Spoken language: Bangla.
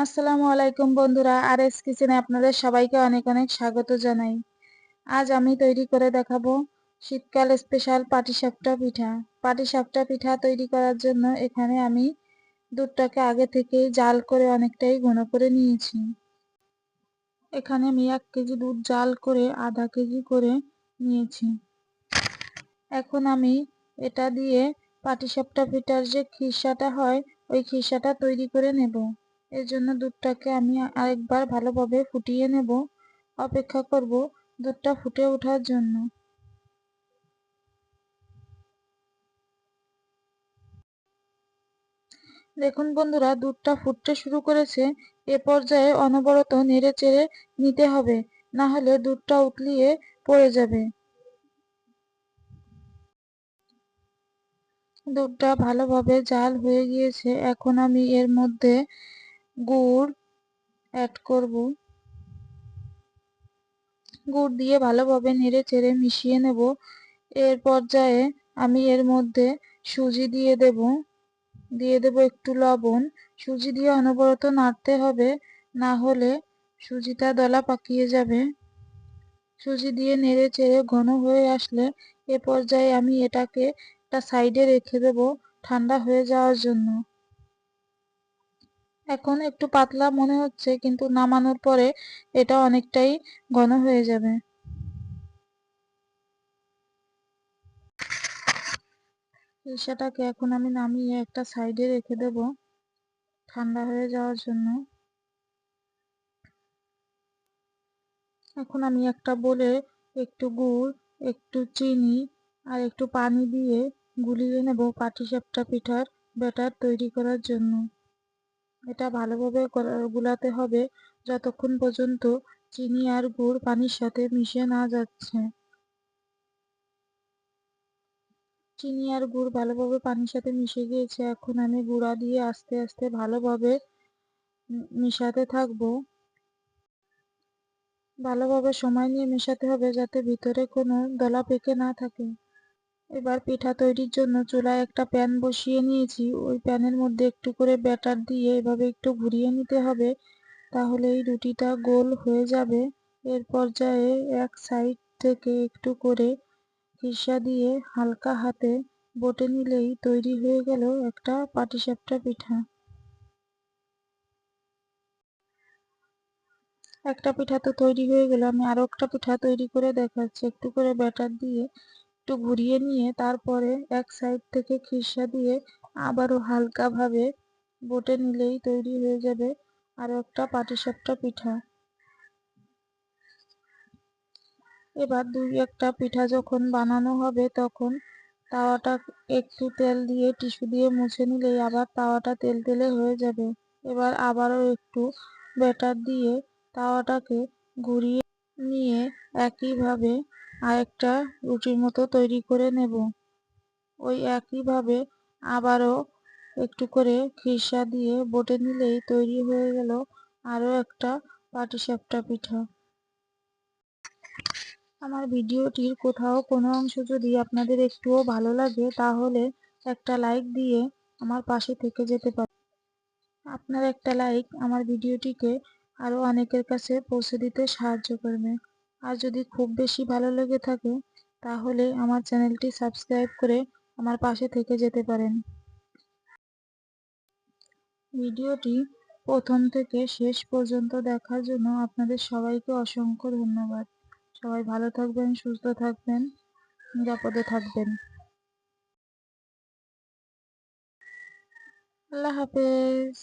আসসালামু আলাইকুম বন্ধুরা, আরএস কিচেনে আপনাদের সবাইকে অনেক অনেক স্বাগত জানাই। আজ আমি তৈরি করে দেখাবো শীতকাল স্পেশাল পাটিসাপটা পিঠা। পাটিসাপটা পিঠা তৈরি করার জন্য এখানে আমি দুধটাকে আগে থেকেই জাল করে অনেকটাই ঘন করে নিয়েছি। এখানে আমি 1 কেজি দুধ জাল করে আধা কেজি করে নিয়েছি। এখন আমি এটা দিয়ে পাটিসাপটা পিঠার যে খিসাটা হয় ওই খিসাটা তৈরি করে নেব। এর জন্য দুধটাকে আমি আরেকবার ভালোভাবে ফুটিয়ে নেব। অপেক্ষা করব দুধটা ফুটে ওঠার জন্য। দেখুন বন্ধুরা, দুধটা ফুটতে শুরু করেছে। এ পর্যায়ে অনবরত নেড়ে চেড়ে নিতে হবে, না হলে দুধটা উতলিয়ে পড়ে যাবে। দুধটা ভালোভাবে জাল হয়ে গিয়েছে। এখন আমি এর মধ্যে গুড় অ্যাড করব। গুড় দিয়ে ভালোভাবে নেড়ে চেড়ে মিশিয়ে নেব। এর পর্যায়ে আমি এর মধ্যে সুজি দিয়ে দেব একটু লবণ। সুজি দিয়ে অনবরত নাড়তে হবে, না হলে সুজিটা দলা পাকিয়ে যাবে। সুজি দিয়ে নেড়ে চেড়ে ঘন হয়ে আসলে এ পর্যায়ে আমি এটাকে একটা সাইডে রেখে দেব ঠান্ডা হয়ে যাওয়ার জন্য। এখন একটু পাতলা মনে হচ্ছে, কিন্তু নামানোর পরে এটা অনেকটাই ঘন হয়ে যাবে। সেটাকে এখন আমি নামিয়ে একটা সাইডে রেখে দেব ঠান্ডা হয়ে যাওয়ার জন্য। এখন আমি একটা বলে একটু গুড়, একটু চিনি আর একটু পানি দিয়ে গুলিয়ে নেব পাটিসাপটা পিঠার ব্যাটার তৈরি করার জন্য। এটা ভালোভাবে গুলাতে হবে যতক্ষণ পর্যন্ত চিনি আর গুড় পানির সাথে মিশে না যাচ্ছে। চিনি আর গুড় ভালোভাবে পানির সাথে মিশে গিয়েছে। এখন আমি গুঁড়া দিয়ে আস্তে আস্তে ভালোভাবে মিশাতে থাকবো। ভালোভাবে সময় নিয়ে মেশাতে হবে যাতে ভিতরে কোনো দলা পেকে না থাকে। এবার পিঠা তৈরির জন্য চুলায় একটা প্যান বসিয়ে নিয়েছি। ওই প্যানের মধ্যে একটু করে ব্যাটার দিয়ে এভাবে একটু ঘুরিয়ে নিতে হবে, তাহলে এই রুটিটা গোল হয়ে যাবে। এর পর্যায়ে এক সাইড থেকে একটু করে ফিসা দিয়ে হালকা হাতে বটে নিলেই তৈরি হয়ে গেল একটা পাটিসাপটা পিঠা। একটা পিঠা তো তৈরি হয়ে গেল, আমি আরো একটা পিঠা তৈরি করে দেখাচ্ছি। একটু করে ব্যাটার দিয়ে একটু ঘুরিয়ে নিয়ে তারপরে এক সাইড থেকে খিরসা দিয়ে আবারও হালকা ভাবে বটে নিলেই তৈরি হয়ে যাবে আরো একটা পাটিসাপটা পিঠা। এবার দুই একটা পিঠা যখন বানানো হবে তখন তাওয়াটা একটু তেল দিয়ে টিস্যু দিয়ে মুছে নিলেই আবার তাওয়াটা তেলতেলে হয়ে যাবে। এবার আবারও একটু ব্যাটার দিয়ে তাওয়াটাকে ঘুরিয়ে নিয়ে একইভাবে আরেকটা রুটির মতো তৈরি করে নেব। ওই একইভাবে আবারও একটু করে খিরসা দিয়ে বটে নিলেই তৈরি হয়ে গেল আরো একটা পাটিসাপটা পিঠা। আমার ভিডিওটির কোথাও কোনো অংশ যদি আপনাদের একটুও ভালো লাগে তাহলে একটা লাইক দিয়ে আমার পাশে থেকে যেতে পারেন। আপনার একটা লাইক আমার ভিডিওটিকে আরো অনেকের কাছে পৌঁছে দিতে সাহায্য করবে। আর যদি খুব বেশি ভালো লেগে থাকে তাহলে আমার চ্যানেলটি সাবস্ক্রাইব করে আমার পাশে থেকে যেতে পারেন। ভিডিওটি প্রথম থেকে শেষ পর্যন্ত দেখার জন্য আপনাদের সবাইকে অসংখ্য ধন্যবাদ। সবাই ভালো থাকবেন, সুস্থ থাকবেন, নিরাপদে থাকবেন। আল্লাহ হাফেজ।